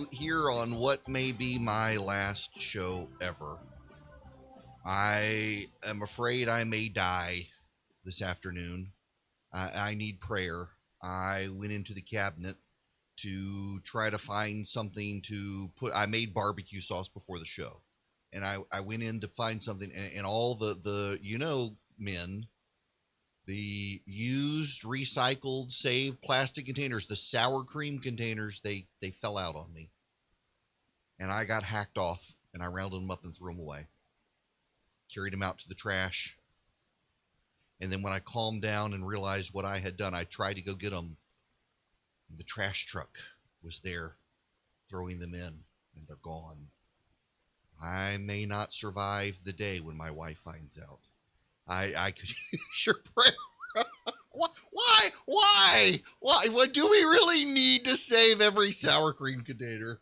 Here on what may be my last show ever. I am afraid I may die this afternoon. I need prayer. I went into the cabinet to try to find something to put. I made barbecue sauce before the show, and I went in to find something, and all the men, the used, recycled, saved plastic containers, the sour cream containers, they fell out on me, and I got hacked off, and I rounded them up and threw them away. Carried them out to the trash, and then when I calmed down and realized what I had done, I tried to go get them. The trash truck was there, throwing them in, and they're gone. I may not survive the day when my wife finds out. I could use your prayer. Why? What do we really need to save every sour cream container?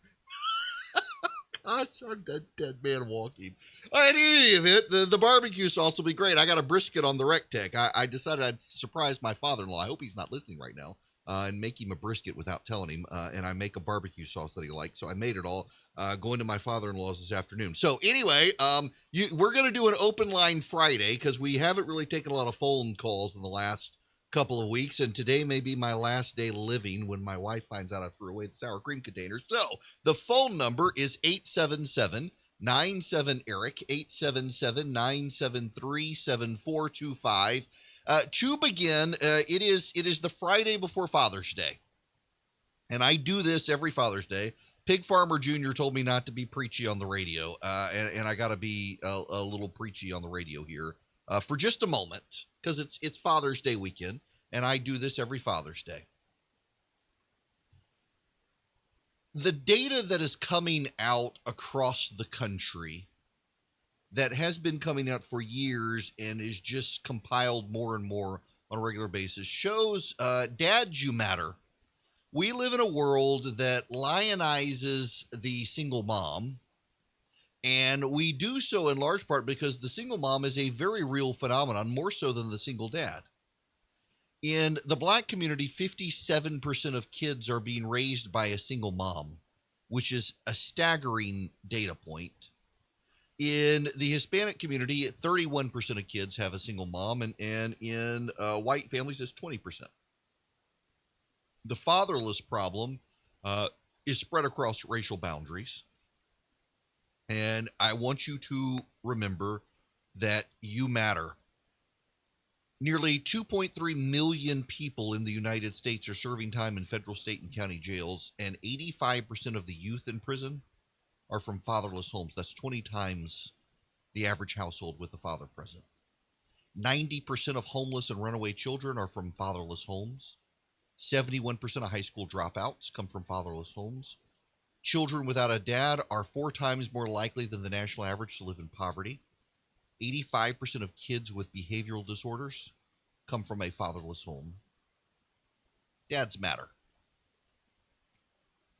Gosh, I'm dead man walking. In any event, the barbecue sauce will be great. I got a brisket on the rec tech. I decided I'd surprise my father-in-law. I hope he's not listening right now. And make him a brisket without telling him. And I make a barbecue sauce that he likes. So I made it all going to my father-in-law's this afternoon. So anyway, we're going to do an open line Friday because we haven't really taken a lot of phone calls in the last couple of weeks. And today may be my last day living when my wife finds out I threw away the sour cream containers. So the phone number is 877-97-ERIC, 877-973-7425. To begin, it is the Friday before Father's Day, and I do this every Father's Day. Pig Farmer Jr. told me not to be preachy on the radio, and I got to be a little preachy on the radio here for just a moment because it's Father's Day weekend, and I do this every Father's Day. The data that is coming out across the country that has been coming out for years and is just compiled more and more on a regular basis shows dads, you matter. We live in a world that lionizes the single mom, and we do so in large part because the single mom is a very real phenomenon, more so than the single dad. In the Black community, 57% of kids are being raised by a single mom, which is a staggering data point. In the Hispanic community, 31% of kids have a single mom, and in white families, it's 20%. The fatherless problem is spread across racial boundaries, and I want you to remember that you matter. Nearly 2.3 million people in the United States are serving time in federal, state, and county jails, and 85% of the youth in prison are from fatherless homes. That's 20 times the average household with a father present. 90% of homeless and runaway children are from fatherless homes. 71% of high school dropouts come from fatherless homes. Children without a dad are 4 times more likely than the national average to live in poverty. 85% of kids with behavioral disorders come from a fatherless home. Dads matter.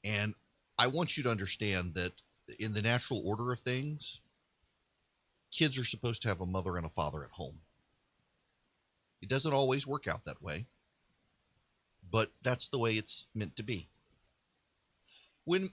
And I want you to understand that in the natural order of things, kids are supposed to have a mother and a father at home. It doesn't always work out that way, but that's the way it's meant to be. When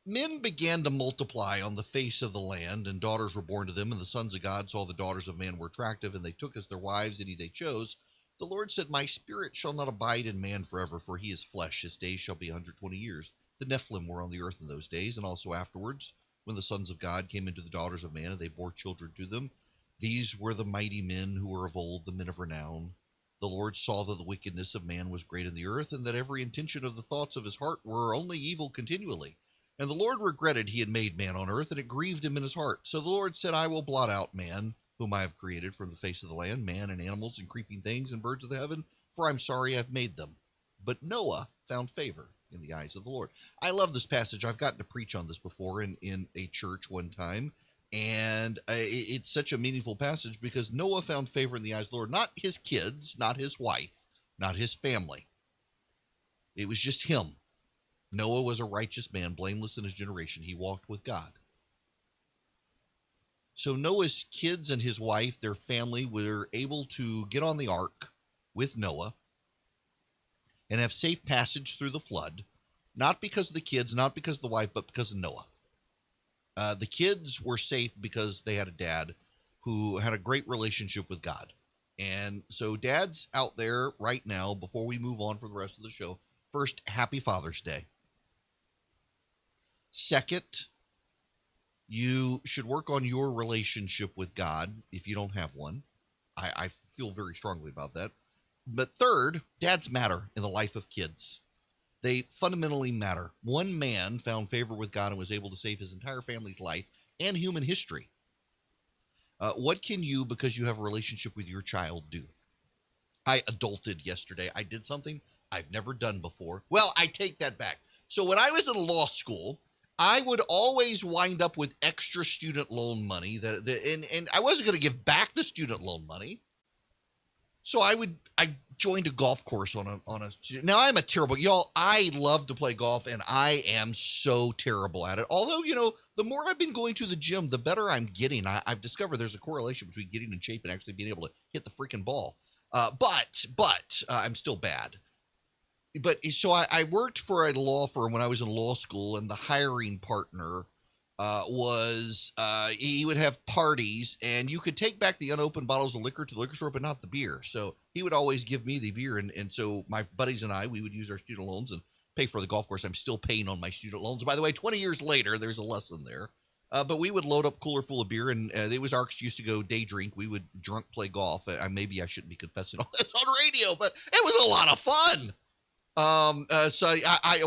men began to multiply on the face of the land, and daughters were born to them, and the sons of God saw the daughters of man were attractive, and they took as their wives any they chose, the Lord said, "My spirit shall not abide in man forever, for he is flesh. His days shall be 120 years. The Nephilim were on the earth in those days, and also afterwards, when the sons of God came into the daughters of man, and they bore children to them. These were the mighty men who were of old, the men of renown. The Lord saw that the wickedness of man was great in the earth, and that every intention of the thoughts of his heart were only evil continually. And the Lord regretted he had made man on earth, and it grieved him in his heart. So the Lord said, I will blot out man, whom I have created from the face of the land, man and animals and creeping things and birds of the heaven, for I'm sorry I've made them. But Noah found favor in the eyes of the Lord." I love this passage. I've gotten to preach on this before in a church one time, and it's such a meaningful passage because Noah found favor in the eyes of the Lord. Not his kids, not his wife, not his family. It was just him. Noah was a righteous man, blameless in his generation. He walked with God. So Noah's kids and his wife, their family, were able to get on the ark with Noah and have safe passage through the flood. not because of the kids, not because of the wife, but because of Noah. The kids were safe because they had a dad who had a great relationship with God. And so dads out there right now, before we move on for the rest of the show, first, happy Father's Day. Second, you should work on your relationship with God if you don't have one. I feel very strongly about that. But third, dads matter in the life of kids. They fundamentally matter. One man found favor with God and was able to save his entire family's life and human history. What can you, because you have a relationship with your child, do? I adulted yesterday. I did something I've never done before. Well, I take that back. So when I was in law school, I would always wind up with extra student loan money and I wasn't going to give back the student loan money. So I joined a golf course on a. Now I'm a terrible, y'all. I love to play golf and I am so terrible at it. Although, the more I've been going to the gym, the better I'm getting. I've discovered there's a correlation between getting in shape and actually being able to hit the freaking ball. But I'm still bad. But so I worked for a law firm when I was in law school, and the hiring partner he would have parties, and you could take back the unopened bottles of liquor to the liquor store, but not the beer. So he would always give me the beer, and so my buddies and I, we would use our student loans and pay for the golf course. I'm still paying on my student loans. By the way, 20 years later, there's a lesson there. But we would load up cooler full of beer, and it was our excuse to go day drink. We would drunk play golf. Maybe I shouldn't be confessing all this on radio, but it was a lot of fun. So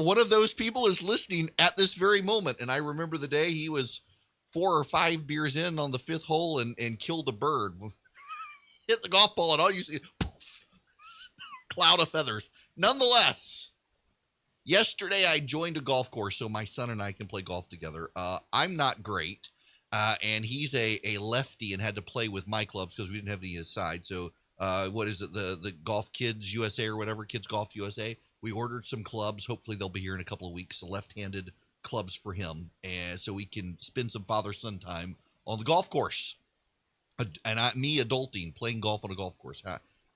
one of those people is listening at this very moment, and I remember the day he was 4 or 5 beers in on the 5th hole and killed a bird. Hit the golf ball, and all you see, poof, cloud of feathers. Nonetheless, yesterday I joined a golf course so my son and I can play golf together. I'm not great, and he's a lefty and had to play with my clubs because we didn't have any aside. So what is it, the Golf Kids USA or whatever, Kids Golf USA. We ordered some clubs. Hopefully they'll be here in a couple of weeks, left-handed clubs for him, and so we can spend some father-son time on the golf course. And me adulting, playing golf on a golf course.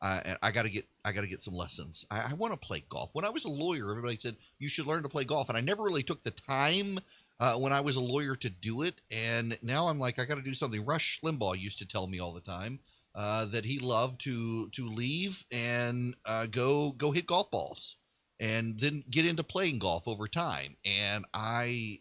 I gotta get some lessons. I want to play golf. When I was a lawyer, everybody said you should learn to play golf, and I never really took the time when I was a lawyer to do it. And now I'm like, I got to do something. Rush Limbaugh used to tell me all the time that he loved to leave and go hit golf balls, and then get into playing golf over time. And I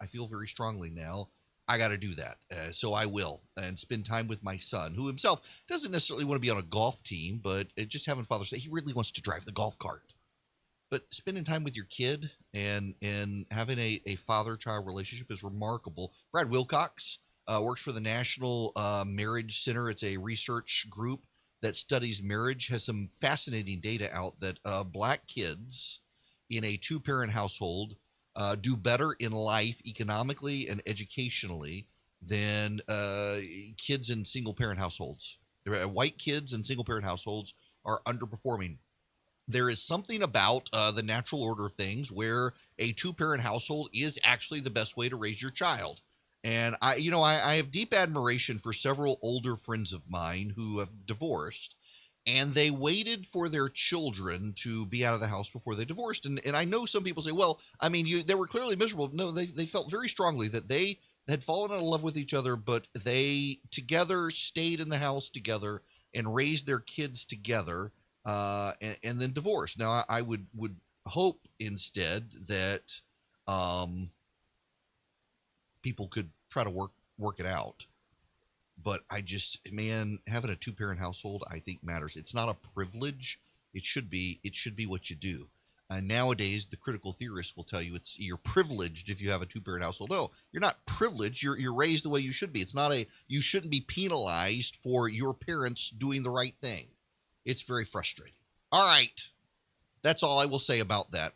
feel very strongly now I got to do that. So I will, and spend time with my son, who himself doesn't necessarily want to be on a golf team, but just having Father's Day, he really wants to drive the golf cart. But spending time with your kid and having a father-child relationship is remarkable. Brad Wilcox works for the National Marriage Center. It's a research group that studies marriage, has some fascinating data out that black kids in a 2-parent household do better in life economically and educationally than kids in single-parent households. White kids in single-parent households are underperforming. There is something about the natural order of things where a 2-parent household is actually the best way to raise your child. And I have deep admiration for several older friends of mine who have divorced, and they waited for their children to be out of the house before they divorced. And I know some people say, well, I mean, they were clearly miserable. No, they felt very strongly that they had fallen out of love with each other, but they together stayed in the house together and raised their kids together, and then divorced. Now, I would hope instead that people could try to work it out. But having a 2-parent household, I think matters. It's not a privilege. It should be what you do. Nowadays, the critical theorists will tell you you're privileged if you have a 2-parent household. No, you're not privileged. You're raised the way you should be. You shouldn't be penalized for your parents doing the right thing. It's very frustrating. All right. That's all I will say about that.